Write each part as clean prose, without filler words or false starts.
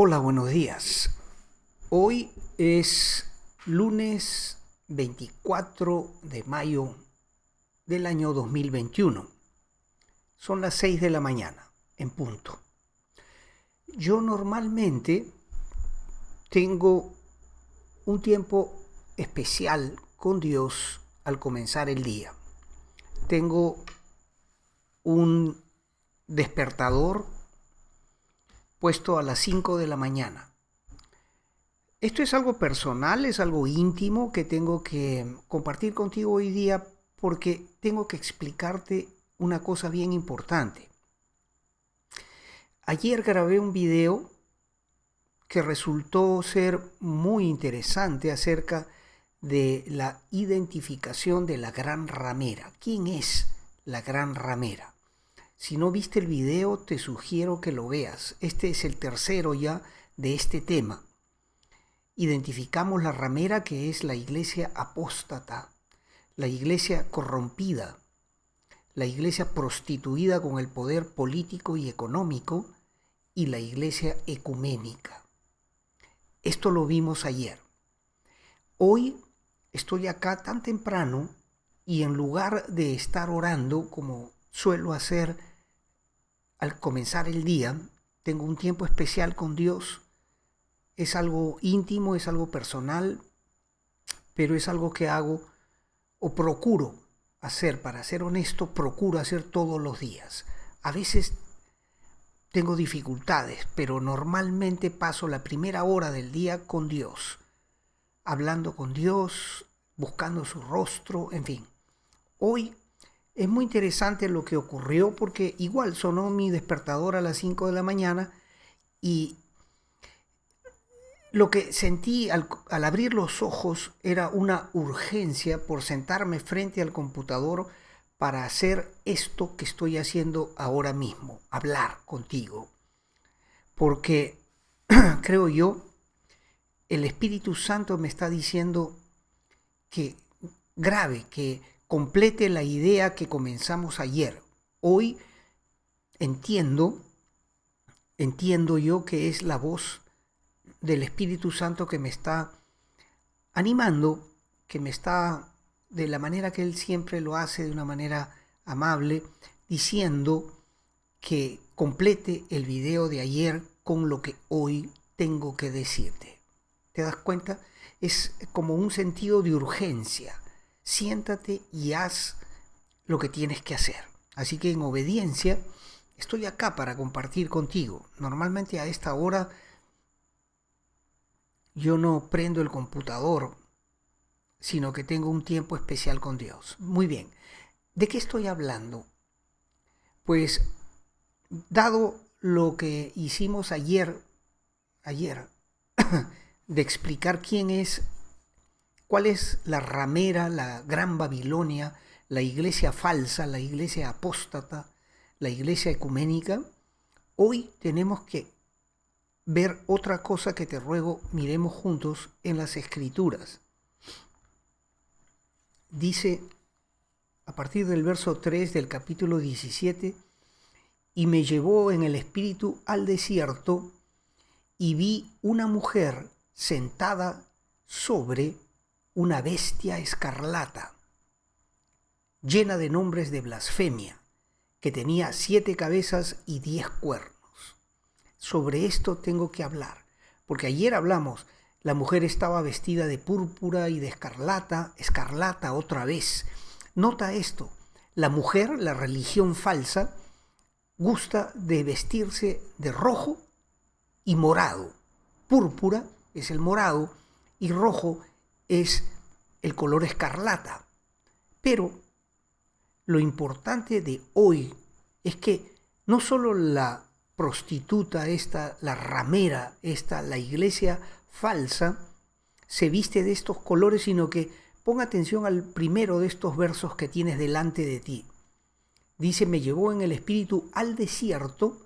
Hola, buenos días. Hoy es lunes 24 de mayo del año 2021. Son las 6 de la mañana, en punto. Yo normalmente tengo un tiempo especial con Dios al comenzar el día. Tengo un despertador puesto a las 5 de la mañana. Esto es algo personal, es algo íntimo que tengo que compartir contigo hoy día porque tengo que explicarte una cosa bien importante. Ayer grabé un video que resultó ser muy interesante acerca de la identificación de la gran ramera. ¿Quién es la gran ramera? Si no viste el video, te sugiero que lo veas. Este es el tercero ya de este tema. Identificamos la ramera, que es la iglesia apóstata, la iglesia corrompida, la iglesia prostituida con el poder político y económico, y la iglesia ecuménica. Esto lo vimos ayer. Hoy estoy acá tan temprano y en lugar de estar orando como suelo hacer al comenzar el día, tengo un tiempo especial con Dios. Es algo íntimo, es algo personal, pero es algo que hago o procuro hacer. Para ser honesto, procuro hacer todos los días. A veces tengo dificultades, pero normalmente paso la primera hora del día con Dios, hablando con Dios, buscando su rostro, en fin. Hoy es muy interesante lo que ocurrió porque igual sonó mi despertador a las 5 de la mañana y lo que sentí al abrir los ojos era una urgencia por sentarme frente al computador para hacer esto que estoy haciendo ahora mismo, hablar contigo. Porque creo yo, el Espíritu Santo me está diciendo que complete la idea que comenzamos ayer. Hoy entiendo yo que es la voz del Espíritu Santo que me está animando, que me está, de la manera que Él siempre lo hace, de una manera amable, diciendo que complete el video de ayer con lo que hoy tengo que decirte. ¿Te das cuenta? Es como un sentido de urgencia. Siéntate y haz lo que tienes que hacer. Así que en obediencia estoy acá para compartir contigo. Normalmente a esta hora yo no prendo el computador, sino que tengo un tiempo especial con Dios. Muy bien. ¿De qué estoy hablando? Pues, dado lo que hicimos ayer, de explicar cuál es la ramera, la gran Babilonia, la iglesia falsa, la iglesia apóstata, la iglesia ecuménica, hoy tenemos que ver otra cosa que te ruego miremos juntos en las Escrituras. Dice, a partir del verso 3 del capítulo 17, y me llevó en el espíritu al desierto, y vi una mujer sentada sobre una bestia escarlata, llena de nombres de blasfemia, que tenía 7 cabezas y 10 cuernos. Sobre esto tengo que hablar, porque ayer hablamos, la mujer estaba vestida de púrpura y de escarlata otra vez. Nota esto, la mujer, la religión falsa, gusta de vestirse de rojo y morado. Púrpura es el morado y rojo es el color escarlata. Pero lo importante de hoy es que no solo la prostituta esta, la ramera esta, la iglesia falsa, se viste de estos colores, sino que pon atención al primero de estos versos que tienes delante de ti. Dice, me llevó en el espíritu al desierto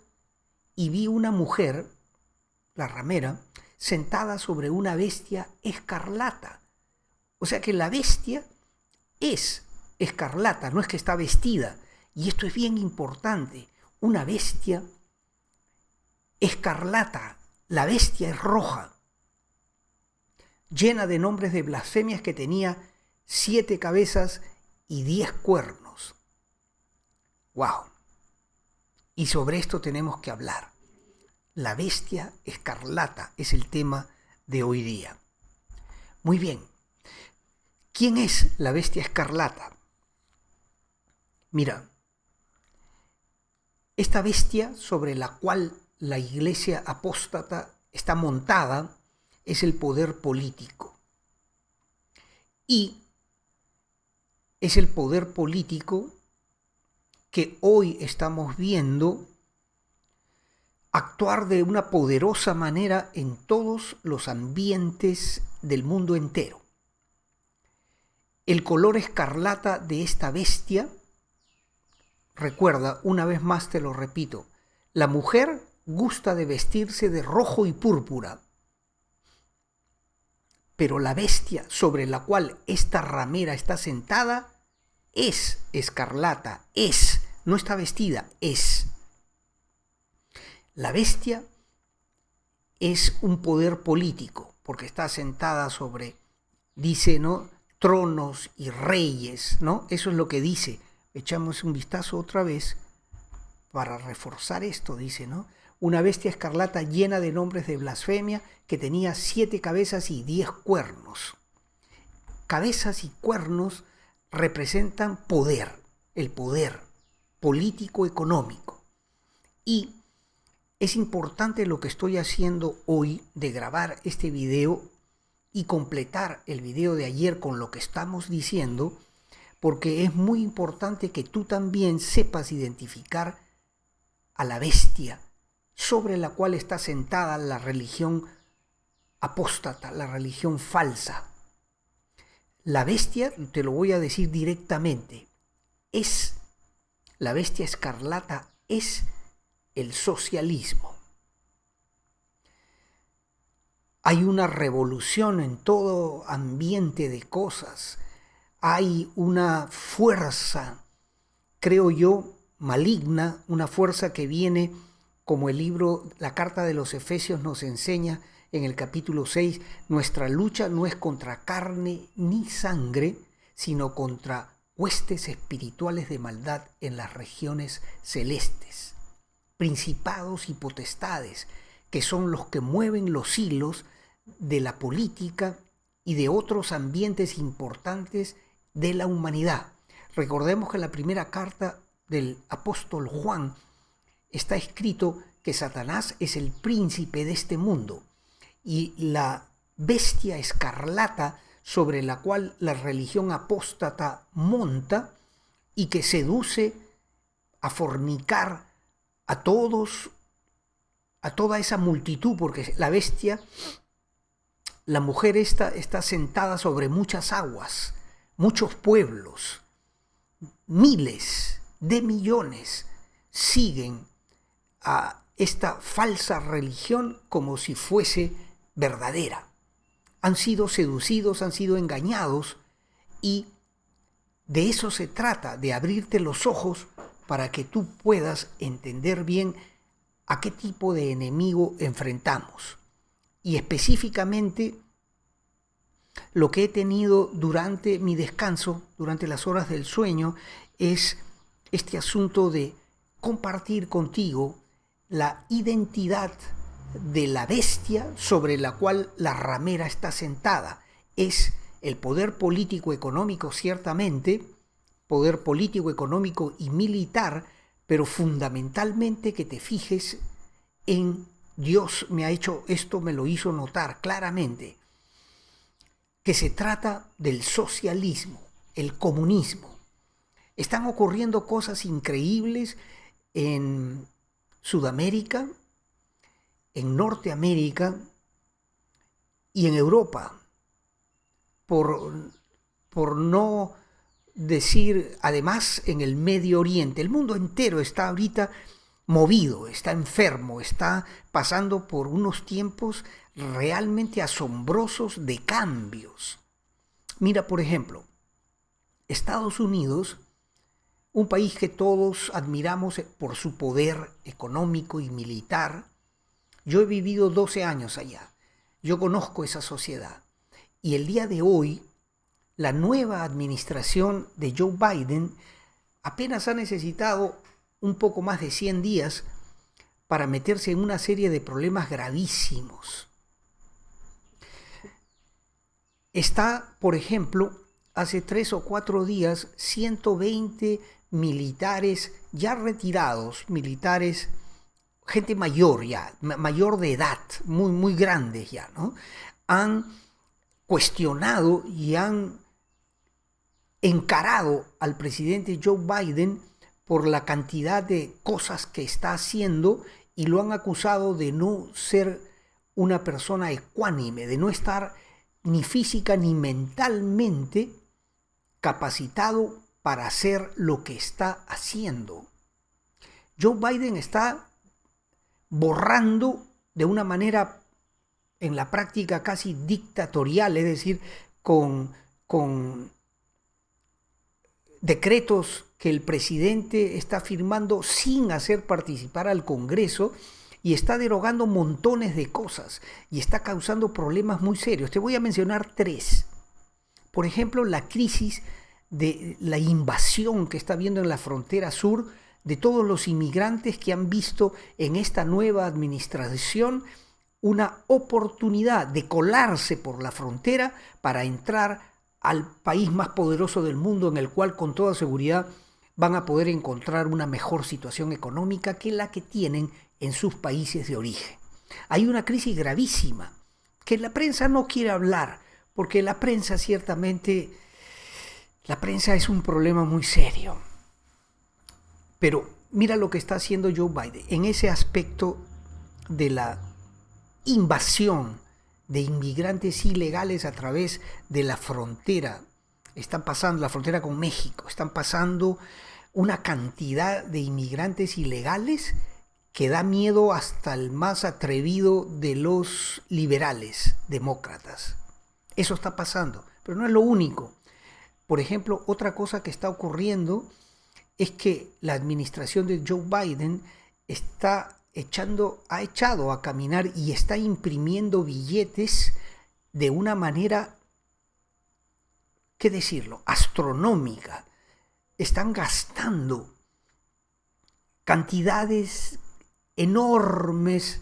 y vi una mujer, la ramera, sentada sobre una bestia escarlata. O sea que la bestia es escarlata, no es que está vestida. Y esto es bien importante. Una bestia escarlata La bestia es roja, llena de nombres de blasfemias, que tenía 7 cabezas y 10 cuernos. ¡Wow! Y sobre esto tenemos que hablar. La bestia escarlata es el tema de hoy día. Muy bien. ¿Quién es la bestia escarlata? Mira, esta bestia sobre la cual la iglesia apóstata está montada es el poder político. Y es el poder político que hoy estamos viendo actuar de una poderosa manera en todos los ambientes del mundo entero. El color escarlata de esta bestia, recuerda, una vez más te lo repito, la mujer gusta de vestirse de rojo y púrpura, pero la bestia sobre la cual esta ramera está sentada es escarlata, no está vestida, es. La bestia es un poder político, porque está sentada sobre, dice, ¿no?, tronos y reyes, ¿no? Eso es lo que dice. Echamos un vistazo otra vez para reforzar esto, dice, ¿no? Una bestia escarlata llena de nombres de blasfemia, que tenía 7 cabezas y 10 cuernos. Cabezas y cuernos representan poder, el poder político-económico. Y es importante lo que estoy haciendo hoy de grabar este video y completar el video de ayer con lo que estamos diciendo, porque es muy importante que tú también sepas identificar a la bestia sobre la cual está sentada la religión apóstata, la religión falsa. La bestia, te lo voy a decir directamente, la bestia escarlata es el socialismo. Hay una revolución en todo ambiente de cosas. Hay una fuerza, creo yo, maligna, una fuerza que viene, como el libro, la carta de los Efesios nos enseña en el capítulo 6, nuestra lucha no es contra carne ni sangre, sino contra huestes espirituales de maldad en las regiones celestes, principados y potestades, que son los que mueven los hilos de la política y de otros ambientes importantes de la humanidad. Recordemos que en la primera carta del apóstol Juan está escrito que Satanás es el príncipe de este mundo, y la bestia escarlata sobre la cual la religión apóstata monta y que seduce a fornicar a todos, a toda esa multitud, porque la bestia, la mujer está sentada sobre muchas aguas, muchos pueblos, miles de millones siguen a esta falsa religión como si fuese verdadera. Han sido seducidos, han sido engañados, y de eso se trata, de abrirte los ojos para que tú puedas entender bien a qué tipo de enemigo enfrentamos. Y específicamente lo que he tenido durante mi descanso, durante las horas del sueño, es este asunto de compartir contigo la identidad de la bestia sobre la cual la ramera está sentada. Es el poder político económico, ciertamente, poder político, económico y militar, pero fundamentalmente que te fijes en Dios me ha hecho esto, me lo hizo notar claramente, que se trata del socialismo, el comunismo. Están ocurriendo cosas increíbles en Sudamérica, en Norteamérica y en Europa, por no decir, además, en el Medio Oriente. El mundo entero está ahorita movido, está enfermo, está pasando por unos tiempos realmente asombrosos de cambios. Mira, por ejemplo, Estados Unidos, un país que todos admiramos por su poder económico y militar, Yo he vivido 12 años allá. Yo conozco esa sociedad. Y el día de hoy, la nueva administración de Joe Biden apenas ha necesitado un poco más de 100 días para meterse en una serie de problemas gravísimos. Está, por ejemplo, hace 3 o 4 días, 120 militares ya retirados, militares, gente mayor ya, mayor de edad, muy, muy grandes ya, ¿no? Han cuestionado y han encarado al presidente Joe Biden por la cantidad de cosas que está haciendo y lo han acusado de no ser una persona ecuánime, de no estar ni física ni mentalmente capacitado para hacer lo que está haciendo. Joe Biden está borrando de una manera en la práctica casi dictatorial, es decir, con decretos que el presidente está firmando sin hacer participar al Congreso, y está derogando montones de cosas y está causando problemas muy serios. Te voy a mencionar 3. Por ejemplo, la crisis de la invasión que está habiendo en la frontera sur de todos los inmigrantes que han visto en esta nueva administración una oportunidad de colarse por la frontera para entrar al país más poderoso del mundo, en el cual con toda seguridad van a poder encontrar una mejor situación económica que la que tienen en sus países de origen. Hay una crisis gravísima que la prensa no quiere hablar, porque la prensa ciertamente, la prensa es un problema muy serio. Pero mira lo que está haciendo Joe Biden en ese aspecto de la invasión de inmigrantes ilegales a través de la frontera. Están pasando la frontera con México, están pasando una cantidad de inmigrantes ilegales que da miedo hasta el más atrevido de los liberales demócratas. Eso está pasando, pero no es lo único. Por ejemplo, otra cosa que está ocurriendo es que la administración de Joe Biden ha echado a caminar y está imprimiendo billetes de una manera, ¿qué decirlo?, astronómica. Están gastando cantidades enormes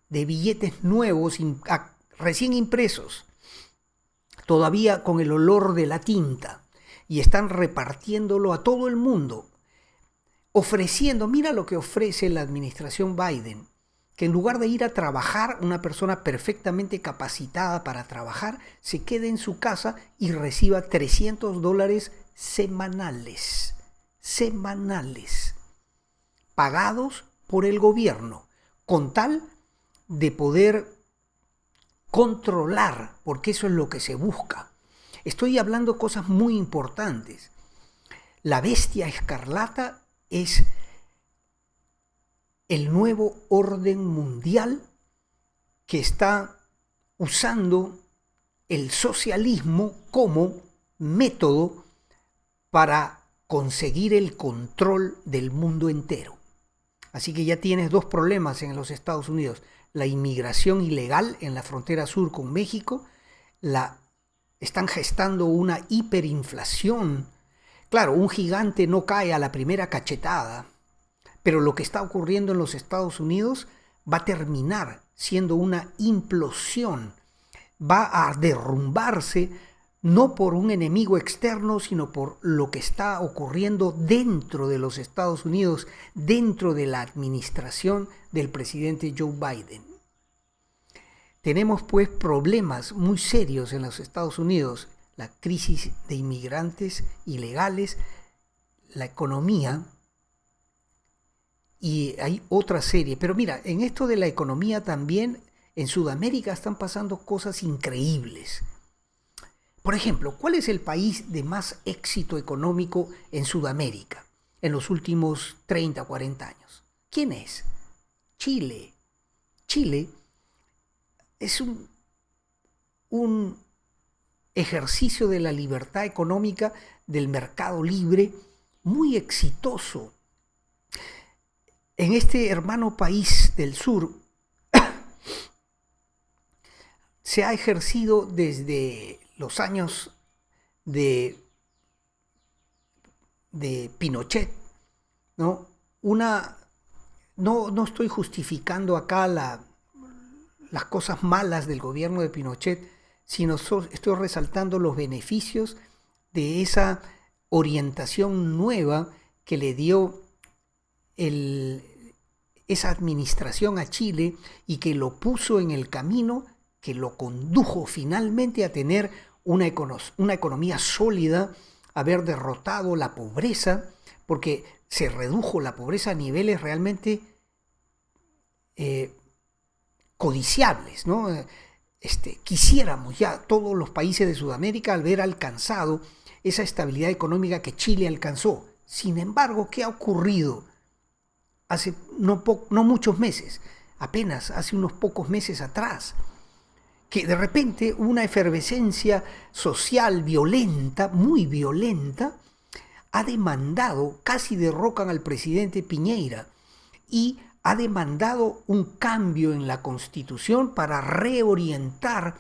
de billetes nuevos, recién impresos, todavía con el olor de la tinta, y están repartiéndolo a todo el mundo, ofreciendo, mira lo que ofrece la administración Biden, que en lugar de ir a trabajar, una persona perfectamente capacitada para trabajar, se quede en su casa y reciba $300 semanales, pagados por el gobierno, con tal de poder controlar, porque eso es lo que se busca. Estoy hablando cosas muy importantes. La bestia escarlata es el nuevo orden mundial que está usando el socialismo como método para conseguir el control del mundo entero. Así que ya tienes 2 problemas en los Estados Unidos: la inmigración ilegal en la frontera sur con México, están gestando una hiperinflación. Claro, un gigante no cae a la primera cachetada, pero lo que está ocurriendo en los Estados Unidos va a terminar siendo una implosión, va a derrumbarse no por un enemigo externo, sino por lo que está ocurriendo dentro de los Estados Unidos, dentro de la administración del presidente Joe Biden. Tenemos pues problemas muy serios en los Estados Unidos: la crisis de inmigrantes ilegales, la economía, y hay otra serie. Pero mira, en esto de la economía también en Sudamérica están pasando cosas increíbles. Por ejemplo, ¿cuál es el país de más éxito económico en Sudamérica en los últimos 30 o 40 años? ¿Quién es? Chile. Chile es un ejercicio de la libertad económica, del mercado libre, muy exitoso. En este hermano país del sur se ha ejercido desde los años de Pinochet, ¿no? No estoy justificando acá las cosas malas del gobierno de Pinochet, sino estoy resaltando los beneficios de esa orientación nueva que le dio esa administración a Chile y que lo puso en el camino que lo condujo finalmente a tener una economía sólida, haber derrotado la pobreza, porque se redujo la pobreza a niveles realmente codiciables, ¿no? Quisiéramos ya todos los países de Sudamérica haber alcanzado esa estabilidad económica que Chile alcanzó. Sin embargo, ¿qué ha ocurrido? Hace no muchos meses, apenas hace unos pocos meses atrás, que de repente una efervescencia social violenta, muy violenta, ha demandado, casi derrocan al presidente Piñera y ha demandado un cambio en la Constitución para reorientar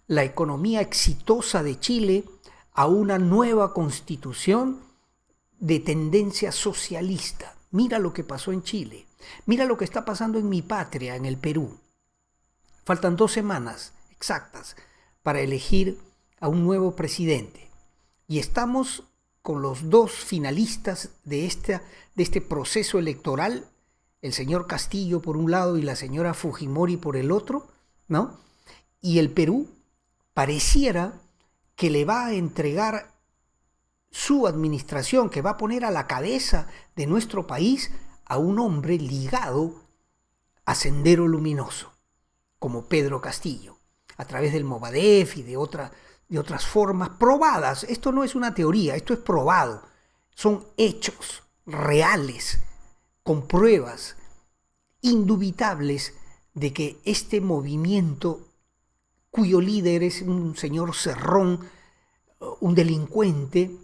la economía exitosa de Chile a una nueva Constitución de tendencia socialista. Mira lo que pasó en Chile, mira lo que está pasando en mi patria, en el Perú. Faltan 2 semanas exactas para elegir a un nuevo presidente y estamos con los 2 finalistas de este proceso electoral, el señor Castillo por un lado y la señora Fujimori por el otro, ¿no? Y el Perú pareciera que le va a entregar su administración, que va a poner a la cabeza de nuestro país a un hombre ligado a Sendero Luminoso, como Pedro Castillo, a través del Movadef y de otras formas probadas. Esto no es una teoría, esto es probado. Son hechos reales, con pruebas indubitables de que este movimiento, cuyo líder es un señor Cerrón, un delincuente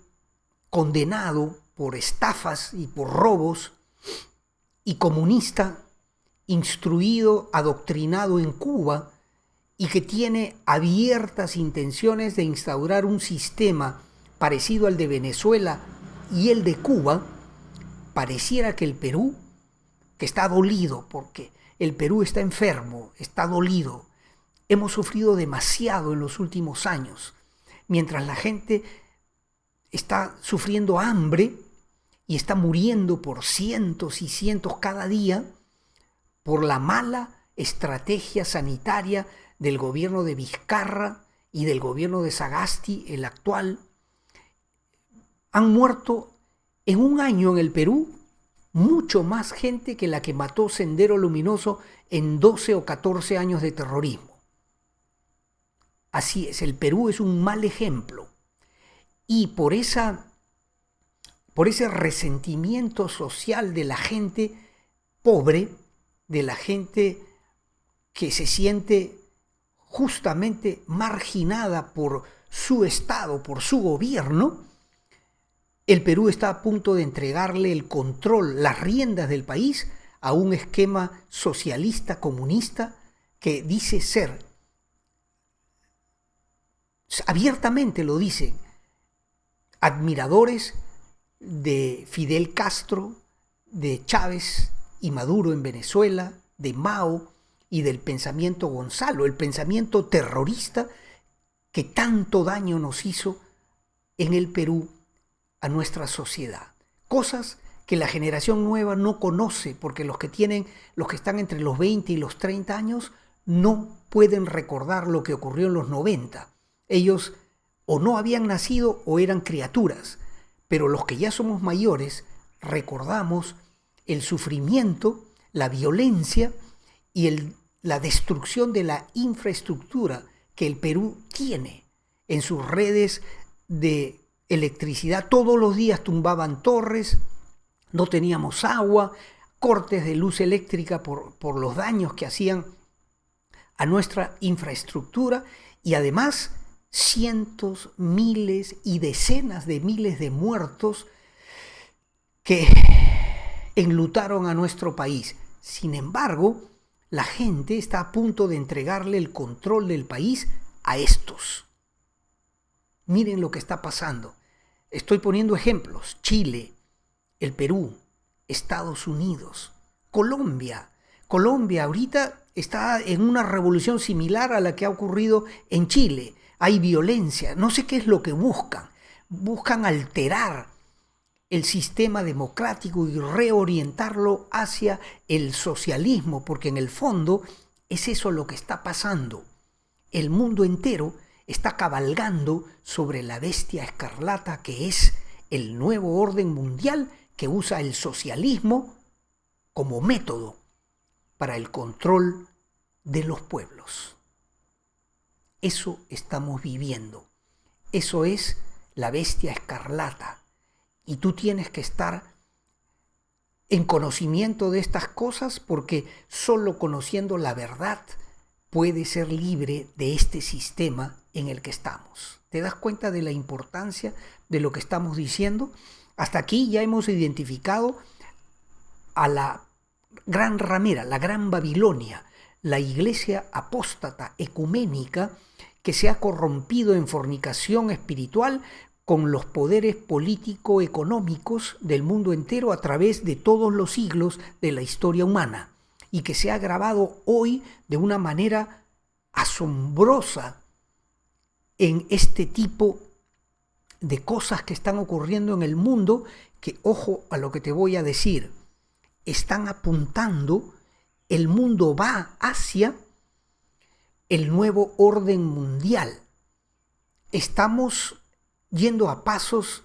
condenado por estafas y por robos, y comunista, instruido, adoctrinado en Cuba, y que tiene abiertas intenciones de instaurar un sistema parecido al de Venezuela y el de Cuba, pareciera que el Perú, que está dolido porque el Perú está enfermo, está dolido, hemos sufrido demasiado en los últimos años, mientras la gente está sufriendo hambre y está muriendo por cientos y cientos cada día por la mala estrategia sanitaria del gobierno de Vizcarra y del gobierno de Sagasti, el actual. Han muerto en un año en el Perú mucho más gente que la que mató Sendero Luminoso en 12 o 14 años de terrorismo. Así es, el Perú es un mal ejemplo. Y por ese resentimiento social de la gente pobre, de la gente que se siente justamente marginada por su Estado, por su gobierno, el Perú está a punto de entregarle el control, las riendas del país a un esquema socialista, comunista, que dice ser, abiertamente lo dicen, admiradores de Fidel Castro, de Chávez y Maduro en Venezuela, de Mao y del pensamiento Gonzalo, el pensamiento terrorista que tanto daño nos hizo en el Perú a nuestra sociedad. Cosas que la generación nueva no conoce, porque los que están entre los 20 y los 30 años no pueden recordar lo que ocurrió en los 90. Ellos o no habían nacido o eran criaturas, pero los que ya somos mayores recordamos el sufrimiento, la violencia y la destrucción de la infraestructura que el Perú tiene en sus redes de electricidad. Todos los días tumbaban torres, no teníamos agua, cortes de luz eléctrica por los daños que hacían a nuestra infraestructura y además cientos, miles y decenas de miles de muertos que enlutaron a nuestro país. Sin embargo, La gente está a punto de entregarle el control del país a estos. Miren lo que está pasando. Estoy poniendo ejemplos. Chile, el Perú, Estados Unidos, Colombia. Colombia ahorita está en una revolución similar a la que ha ocurrido en Chile. Hay violencia. No sé qué es lo que buscan. Buscan alterar el sistema democrático y reorientarlo hacia el socialismo, porque en el fondo es eso lo que está pasando. El mundo entero está cabalgando sobre la bestia escarlata que es el nuevo orden mundial que usa el socialismo como método para el control de los pueblos. Eso estamos viviendo. Eso es la bestia escarlata. Y tú tienes que estar en conocimiento de estas cosas porque solo conociendo la verdad puedes ser libre de este sistema en el que estamos. ¿Te das cuenta de la importancia de lo que estamos diciendo? Hasta aquí ya hemos identificado a la gran ramera, la gran Babilonia, la iglesia apóstata ecuménica que se ha corrompido en fornicación espiritual con los poderes político-económicos del mundo entero a través de todos los siglos de la historia humana y que se ha agravado hoy de una manera asombrosa en este tipo de cosas que están ocurriendo en el mundo que, ojo a lo que te voy a decir, están apuntando, el mundo va hacia el nuevo orden mundial. Estamos yendo a pasos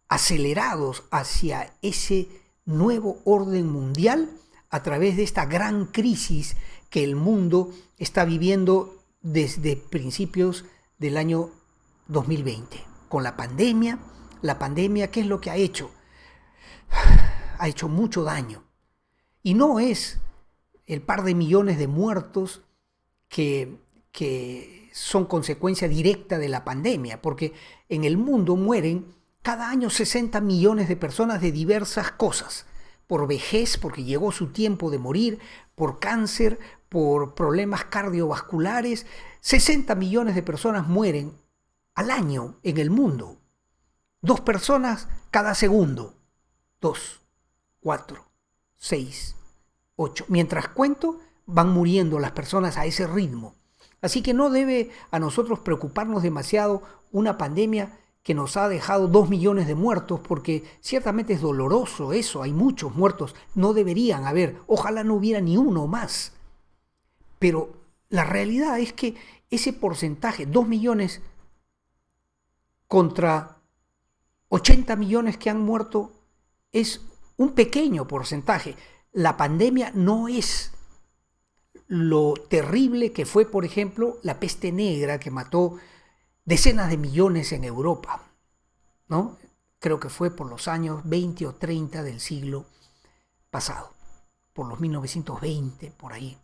acelerados hacia ese nuevo orden mundial a través de esta gran crisis que el mundo está viviendo desde principios del año 2020. Con la pandemia, ¿qué es lo que ha hecho? Ha hecho mucho daño. Y no es el par de millones de muertos que son consecuencia directa de la pandemia, porque en el mundo mueren cada año 60 millones de personas de diversas cosas, por vejez, porque llegó su tiempo de morir, por cáncer, por problemas cardiovasculares. 60 millones de personas mueren al año en el mundo. 2 personas cada segundo. 2, 4, 6, 8. Mientras cuento, van muriendo las personas a ese ritmo. Así que no debe a nosotros preocuparnos demasiado una pandemia que nos ha dejado 2 millones de muertos, porque ciertamente es doloroso eso, hay muchos muertos, no deberían haber, ojalá no hubiera ni uno más. Pero la realidad es que ese porcentaje, 2 millones contra 80 millones que han muerto, es un pequeño porcentaje. La pandemia no es lo terrible que fue, por ejemplo, la peste negra que mató decenas de millones en Europa, ¿no? Creo que fue por los años 20 o 30 del siglo pasado, por los 1920, por ahí,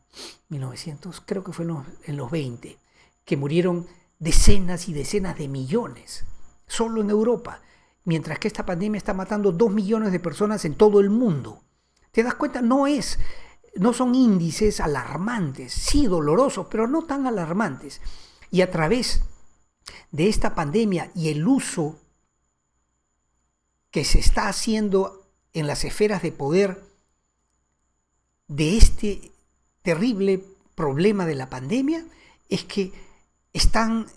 1900, creo que fue en los 20, que murieron decenas y decenas de millones, solo en Europa, mientras que esta pandemia está matando 2 millones de personas en todo el mundo. ¿Te das cuenta? No son índices alarmantes, sí dolorosos, pero no tan alarmantes. Y a través de esta pandemia y el uso que se está haciendo en las esferas de poder de este terrible problema de la pandemia, es que están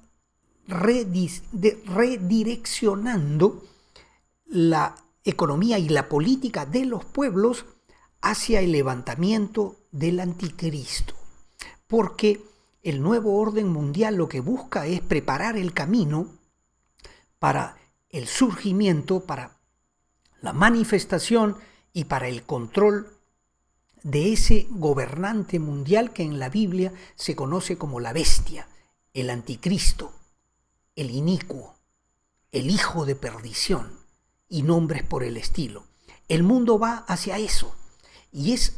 redireccionando la economía y la política de los pueblos hacia el levantamiento del anticristo, porque el nuevo orden mundial lo que busca es preparar el camino para el surgimiento, para la manifestación y para el control de ese gobernante mundial que en la Biblia se conoce como la bestia, el anticristo, el inicuo, el hijo de perdición y nombres por el estilo. El mundo va hacia eso. Y es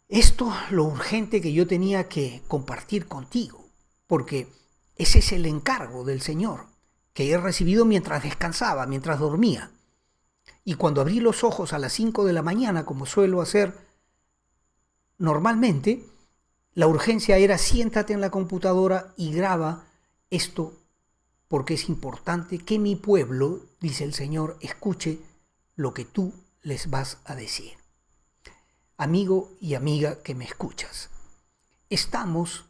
esto lo urgente que yo tenía que compartir contigo, porque ese es el encargo del Señor que he recibido mientras descansaba, mientras dormía. Y cuando abrí los ojos a las 5 de la mañana, como suelo hacer, normalmente la urgencia era siéntate en la computadora y graba esto porque es importante que mi pueblo, dice el Señor, escuche lo que tú les vas a decir. Amigo y amiga que me escuchas, estamos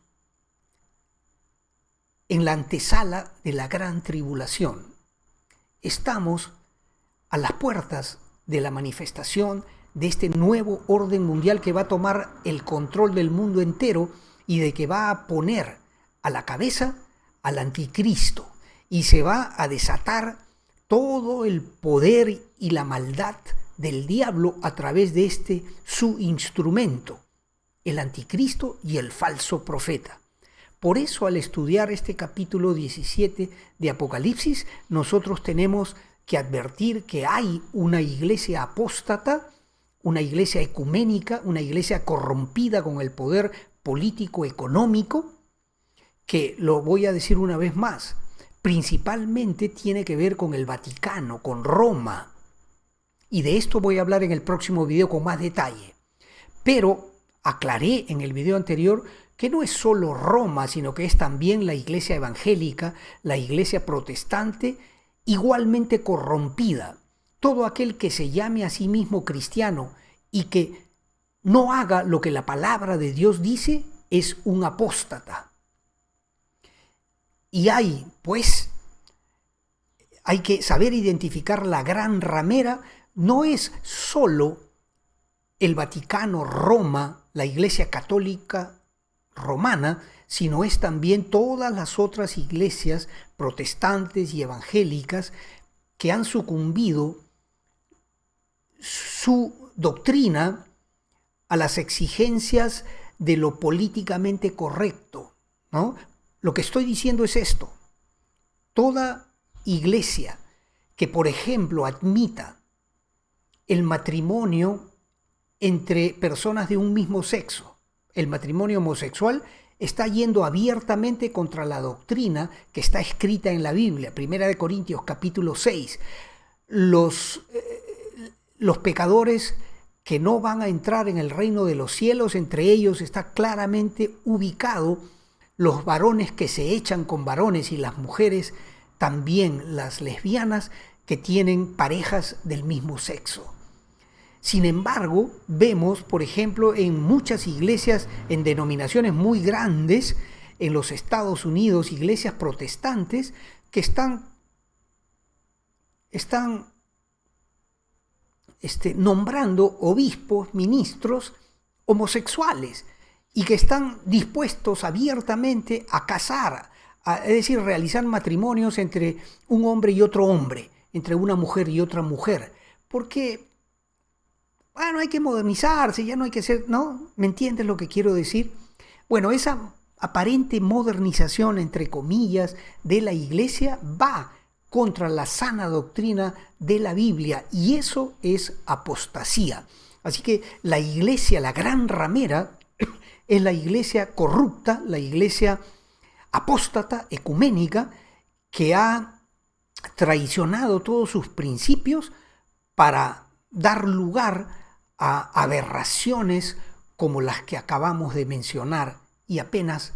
en la antesala de la gran tribulación. Estamos a las puertas de la manifestación de este nuevo orden mundial que va a tomar el control del mundo entero y de que va a poner a la cabeza al anticristo y se va a desatar todo el poder y la maldad del diablo a través de su instrumento, el anticristo y el falso profeta. Por eso, al estudiar este capítulo 17 de Apocalipsis, nosotros tenemos que advertir que hay una iglesia apóstata, una iglesia ecuménica, una iglesia corrompida con el poder político económico, que, lo voy a decir una vez más, principalmente tiene que ver con el Vaticano, con Roma. Y de esto voy a hablar en el próximo video con más detalle. Pero aclaré en el video anterior que no es solo Roma, sino que es también la iglesia evangélica, la iglesia protestante, igualmente corrompida. Todo aquel que se llame a sí mismo cristiano y que no haga lo que la palabra de Dios dice es un apóstata. Y hay que saber identificar la gran ramera. No es solo el Vaticano, Roma, la Iglesia Católica Romana, sino es también todas las otras iglesias protestantes y evangélicas que han sucumbido su doctrina a las exigencias de lo políticamente correcto, ¿no? Lo que estoy diciendo es esto: toda iglesia que, por ejemplo, admita el matrimonio entre personas de un mismo sexo, el matrimonio homosexual, está yendo abiertamente contra la doctrina que está escrita en la Biblia. 1 Corintios capítulo 6. Los pecadores que no van a entrar en el reino de los cielos, entre ellos está claramente ubicado los varones que se echan con varones y las mujeres, también las lesbianas, que tienen parejas del mismo sexo. Sin embargo, vemos, por ejemplo, en muchas iglesias, en denominaciones muy grandes, en los Estados Unidos, iglesias protestantes, que están nombrando obispos, ministros homosexuales, y que están dispuestos abiertamente a casar, es decir, realizar matrimonios entre un hombre y otro hombre, entre una mujer y otra mujer, porque bueno, hay que modernizarse, ya no hay que ser, ¿no? ¿Me entiendes lo que quiero decir? Bueno, esa aparente modernización, entre comillas, de la iglesia va contra la sana doctrina de la Biblia, y eso es apostasía. Así que la iglesia, la gran ramera, es la iglesia corrupta, la iglesia apóstata, ecuménica, que ha traicionado todos sus principios para dar lugar a aberraciones como las que acabamos de mencionar, y apenas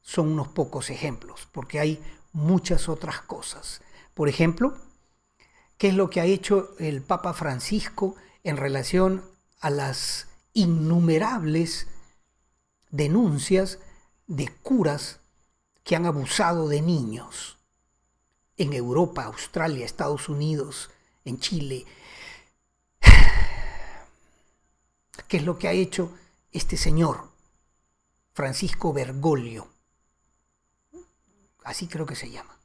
son unos pocos ejemplos, porque hay muchas otras cosas. Por ejemplo, ¿qué es lo que ha hecho el Papa Francisco en relación a las innumerables denuncias de curas que han abusado de niños en Europa, Australia, Estados Unidos, en Chile? ¿Qué es lo que ha hecho este señor, Francisco Bergoglio? Así creo que se llama.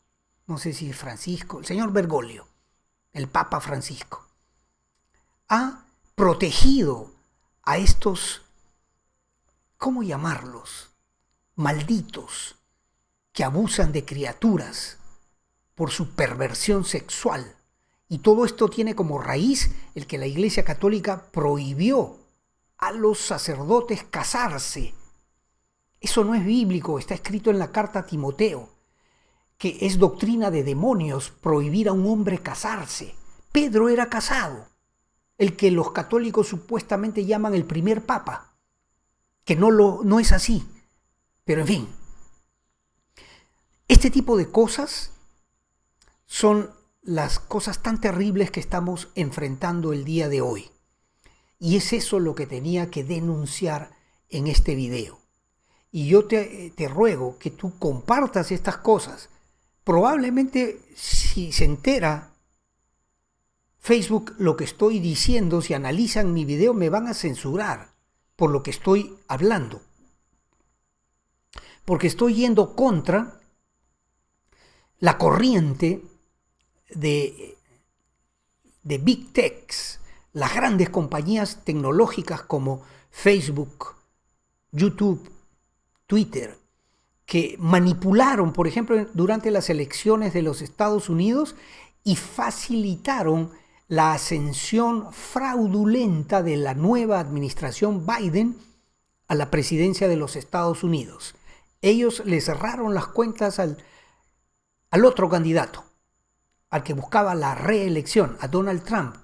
No sé si es Francisco, el señor Bergoglio, el Papa Francisco. Ha protegido a estos, ¿cómo llamarlos?, malditos, que abusan de criaturas por su perversión sexual. Y todo esto tiene como raíz el que la Iglesia Católica prohibió a los sacerdotes casarse. Eso no es bíblico, está escrito en la carta a Timoteo, que es doctrina de demonios prohibir a un hombre casarse. Pedro era casado, el que los católicos supuestamente llaman el primer papa. que no es así. Pero en fin, este tipo de cosas son las cosas tan terribles que estamos enfrentando el día de hoy. Y es eso lo que tenía que denunciar en este video. Y yo te ruego que tú compartas estas cosas. Probablemente si se entera Facebook lo que estoy diciendo, si analizan mi video, me van a censurar por lo que estoy hablando. Porque estoy yendo contra la corriente de Big Techs, las grandes compañías tecnológicas como Facebook, YouTube, Twitter, que manipularon, por ejemplo, durante las elecciones de los Estados Unidos y facilitaron la ascensión fraudulenta de la nueva administración Biden a la presidencia de los Estados Unidos. Ellos le cerraron las cuentas al otro candidato, al que buscaba la reelección, a Donald Trump,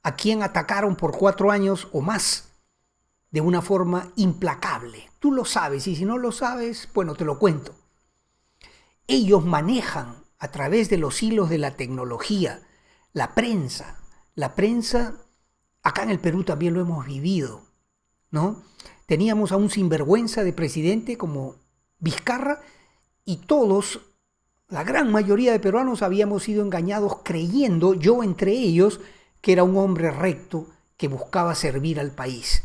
a quien atacaron por 4 años o más de una forma implacable. Tú lo sabes, y si no lo sabes, bueno, te lo cuento. Ellos manejan a través de los hilos de la tecnología, la prensa. La prensa, acá en el Perú también lo hemos vivido, ¿no? Teníamos a un sinvergüenza de presidente como Vizcarra y todos, la gran mayoría de peruanos habíamos sido engañados creyendo, yo entre ellos, que era un hombre recto que buscaba servir al país.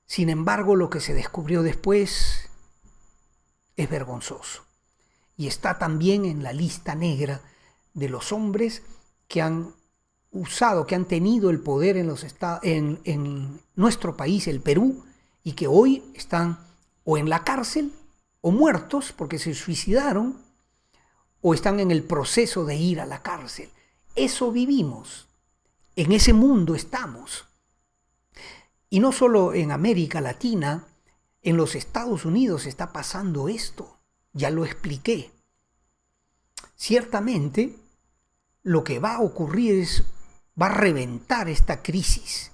Sin embargo, lo que se descubrió después es vergonzoso. Y está también en la lista negra de los hombres que han usado, que han tenido el poder en nuestro país, el Perú, y que hoy están o en la cárcel o muertos porque se suicidaron o están en el proceso de ir a la cárcel. Eso vivimos. En ese mundo estamos. Y no solo en América Latina, en los Estados Unidos está pasando esto. Ya lo expliqué. Ciertamente, lo que va a ocurrir va a reventar esta crisis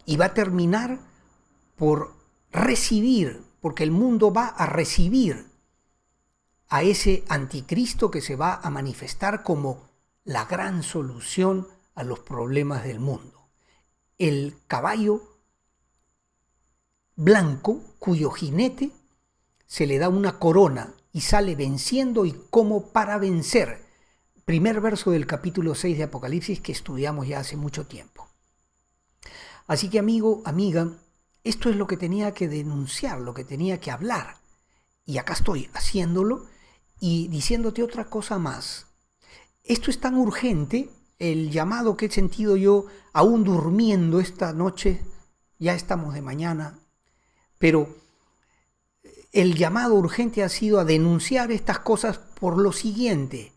y va a terminar por recibir, porque el mundo va a recibir a ese anticristo que se va a manifestar como la gran solución a los problemas del mundo. El caballo blanco cuyo jinete se le da una corona y sale venciendo y como para vencer. Primer verso del capítulo 6 de Apocalipsis que estudiamos ya hace mucho tiempo. Así que amigo, amiga, esto es lo que tenía que denunciar, lo que tenía que hablar. Y acá estoy haciéndolo y diciéndote otra cosa más. Esto es tan urgente, el llamado que he sentido yo aún durmiendo esta noche, ya estamos de mañana, pero el llamado urgente ha sido a denunciar estas cosas por lo siguiente.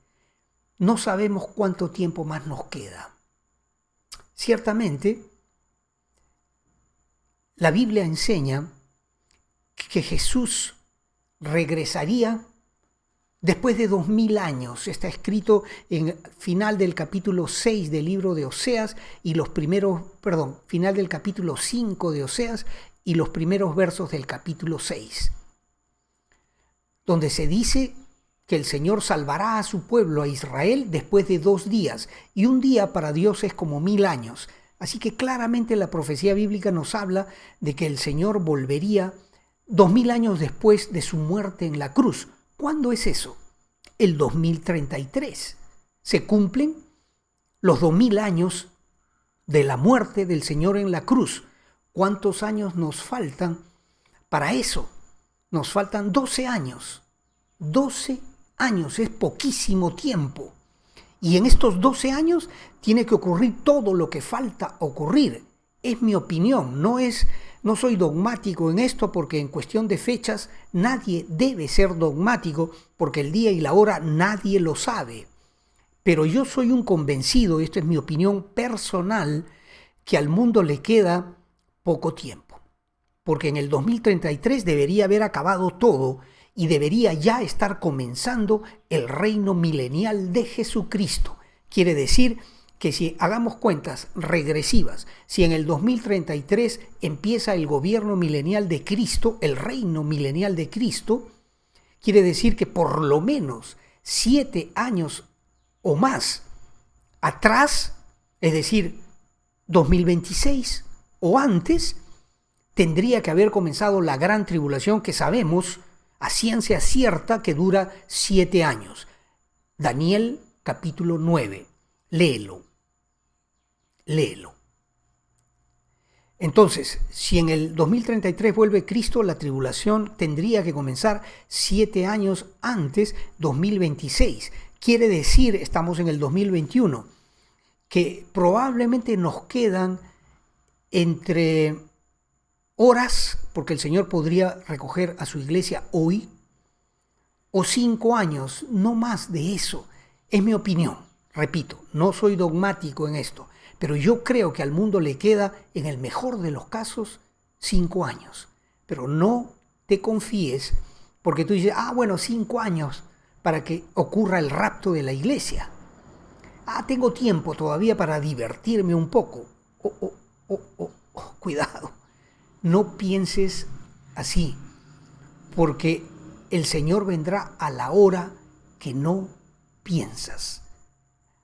No sabemos cuánto tiempo más nos queda. Ciertamente, la Biblia enseña que Jesús regresaría después de 2000 años. Está escrito en final del capítulo 6 del libro de Oseas y final del capítulo 5 de Oseas y los primeros versos del capítulo 6, donde se dice que el Señor salvará a su pueblo, a Israel, después de 2 días, y un día para Dios es como 1000 años. Así que claramente la profecía bíblica nos habla de que el Señor volvería 2000 años después de su muerte en la cruz. ¿Cuándo es eso? El 2033. Se cumplen los 2000 años de la muerte del Señor en la cruz. ¿Cuántos años nos faltan para eso? Nos faltan 12 años. 12 años es poquísimo tiempo. Y en estos 12 años tiene que ocurrir todo lo que falta ocurrir. Es mi opinión, no soy dogmático en esto porque en cuestión de fechas nadie debe ser dogmático porque el día y la hora nadie lo sabe. Pero yo soy un convencido, esto es mi opinión personal, que al mundo le queda poco tiempo. Porque en el 2033 debería haber acabado todo y debería ya estar comenzando el reino milenial de Jesucristo. Quiere decir que si hagamos cuentas regresivas, si en el 2033 empieza el gobierno milenial de Cristo, el reino milenial de Cristo, quiere decir que por lo menos 7 años o más atrás, es decir, 2026 o antes, tendría que haber comenzado la gran tribulación que sabemos a ciencia cierta que dura 7 años. Daniel capítulo 9, léelo. Entonces, si en el 2033 vuelve Cristo, la tribulación tendría que comenzar 7 años antes, 2026. Quiere decir, estamos en el 2021, que probablemente nos quedan entre horas, porque el Señor podría recoger a su iglesia hoy, o 5 años, no más de eso. Es mi opinión, repito, no soy dogmático en esto, pero yo creo que al mundo le queda, en el mejor de los casos, 5 años. Pero no te confíes, porque tú dices, bueno, 5 años para que ocurra el rapto de la iglesia. Tengo tiempo todavía para divertirme un poco. Cuidado, no pienses así, porque el Señor vendrá a la hora que no piensas.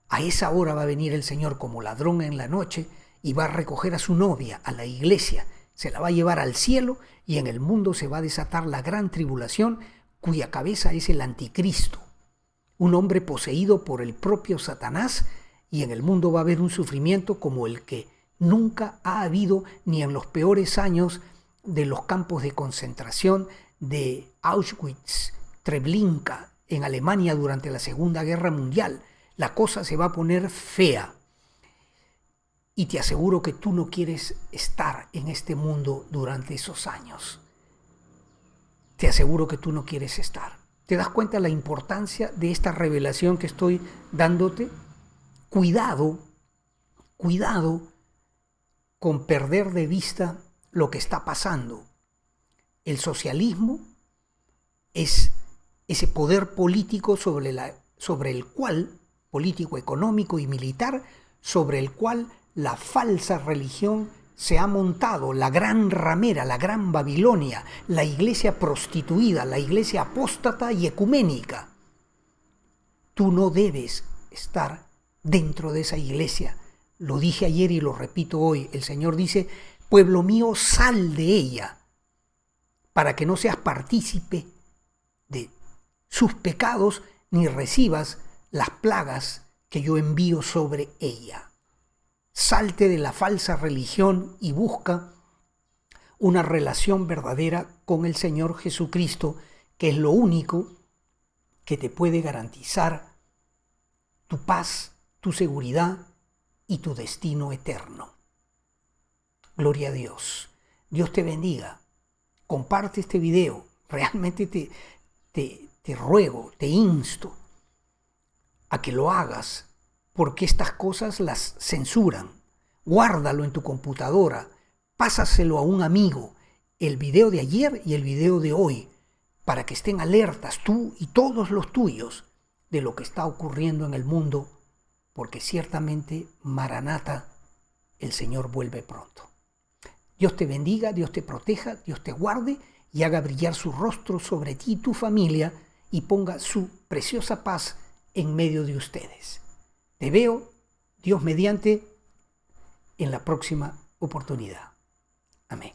A esa hora va a venir el Señor como ladrón en la noche y va a recoger a su novia, a la iglesia, se la va a llevar al cielo y en el mundo se va a desatar la gran tribulación cuya cabeza es el anticristo, un hombre poseído por el propio Satanás, y en el mundo va a haber un sufrimiento como el que nunca ha habido ni en los peores años de los campos de concentración de Auschwitz, Treblinka, en Alemania durante la Segunda Guerra Mundial. La cosa se va a poner fea. Y te aseguro que tú no quieres estar en este mundo durante esos años. Te aseguro que tú no quieres estar. ¿Te das cuenta la importancia de esta revelación que estoy dándote? Cuidado con perder de vista lo que está pasando. El socialismo es ese poder político sobre el cual, político, económico y militar, sobre el cual la falsa religión se ha montado, la gran ramera, la gran Babilonia, la iglesia prostituida, la iglesia apóstata y ecuménica. Tú no debes estar dentro de esa iglesia. Lo dije ayer y lo repito hoy. El Señor dice, pueblo mío, sal de ella, para que no seas partícipe de sus pecados ni recibas las plagas que yo envío sobre ella. Salte de la falsa religión y busca una relación verdadera con el Señor Jesucristo, que es lo único que te puede garantizar tu paz, tu seguridad y tu destino eterno. Gloria a Dios. Dios te bendiga. Comparte este video. Realmente te ruego, te insto a que lo hagas, porque estas cosas las censuran. Guárdalo en tu computadora, pásaselo a un amigo, el video de ayer y el video de hoy, para que estén alertas tú y todos los tuyos de lo que está ocurriendo en el mundo, porque ciertamente, Maranata, el Señor vuelve pronto. Dios te bendiga, Dios te proteja, Dios te guarde y haga brillar su rostro sobre ti y tu familia y ponga su preciosa paz en medio de ustedes. Te veo, Dios mediante, en la próxima oportunidad. Amén.